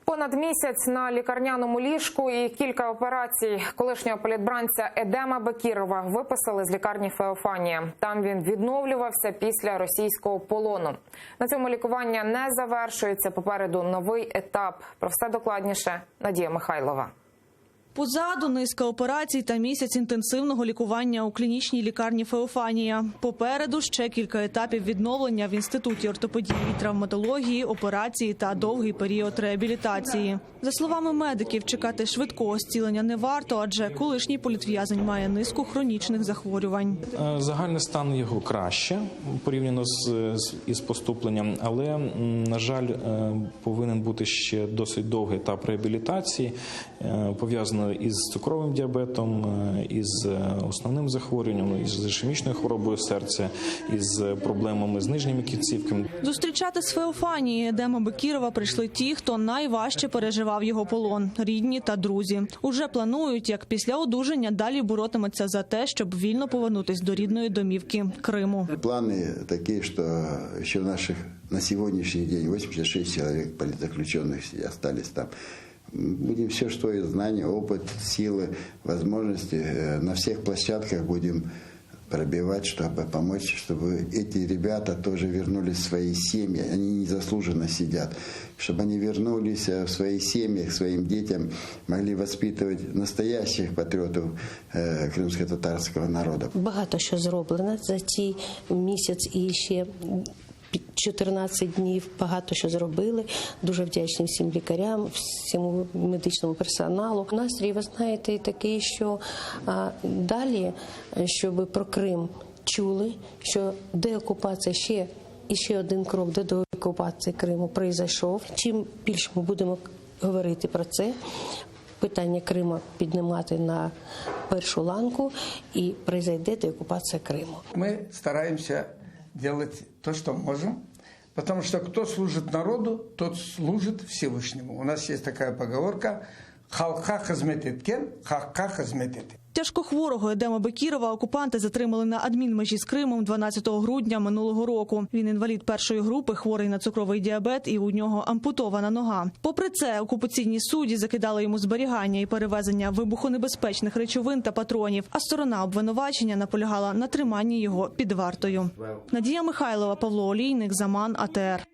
Понад місяць на лікарняному ліжку і кілька операцій колишнього політбранця Едема Бекірова виписали з лікарні Феофанія. Там він відновлювався після російського полону. На цьому лікування не завершується. Попереду новий етап. Про все докладніше Надія Михайлова. Позаду низка операцій та місяць інтенсивного лікування у клінічній лікарні Феофанія. Попереду ще кілька етапів відновлення в Інституті ортопедії і травматології, операції та довгий період реабілітації. За словами медиків, чекати швидкого зцілення не варто, адже колишній політв'язень має низку хронічних захворювань. Загальний стан його краще порівняно із поступленням, але, на жаль, повинен бути ще досить довгий етап реабілітації, пов'язаний із цукровим діабетом, із основним захворюванням, із ішемічною хворобою серця, із проблемами з нижніми кінцівками. Зустрічати з Феофанії Едема Бекірова прийшли ті, хто найважче переживав його полон – рідні та друзі. Уже планують, як після одужання далі боротиметься за те, щоб вільно повернутися до рідної домівки – Криму. Плани такі, що ще на сьогоднішній день 86 чоловік политзаключених залишились там. Будем все, что есть, знания, опыт, силы, возможности. На всех площадках будем пробивать, чтобы помочь, чтобы эти ребята тоже вернулись в свои семьи. Они незаслуженно сидят. Чтобы они вернулись в свои семьи, к своим детям, могли воспитывать настоящих патріотів кримсько-татарського народу. Багато що зроблено за цей місяць і ще 14 днів, багато що зробили. Дуже вдячні всім лікарям, всьому медичному персоналу. Настрій, ви знаєте, такий, що далі, щоб про Крим чули, що деокупація ще один крок до деокупації Криму пройшов. Чим більше ми будемо говорити про це, питання Криму піднімати на першу ланку і пройде деокупація Криму. Ми стараємося делать то, что можем, потому что кто служит народу, тот служит Всевышнему. У нас есть такая поговорка «Халка хазмет еткен, хакка хазмет еткен». Тяжкохворого Едема Бекірова окупанти затримали на адмінмежі з Кримом 12 грудня минулого року. Він інвалід першої групи, хворий на цукровий діабет і у нього ампутована нога. Попри це, окупаційні судді закидали йому зберігання і перевезення вибухонебезпечних речовин та патронів, а сторона обвинувачення наполягала на триманні його під вартою. Надія Михайлова, Павло Олійник, Заман, АТР.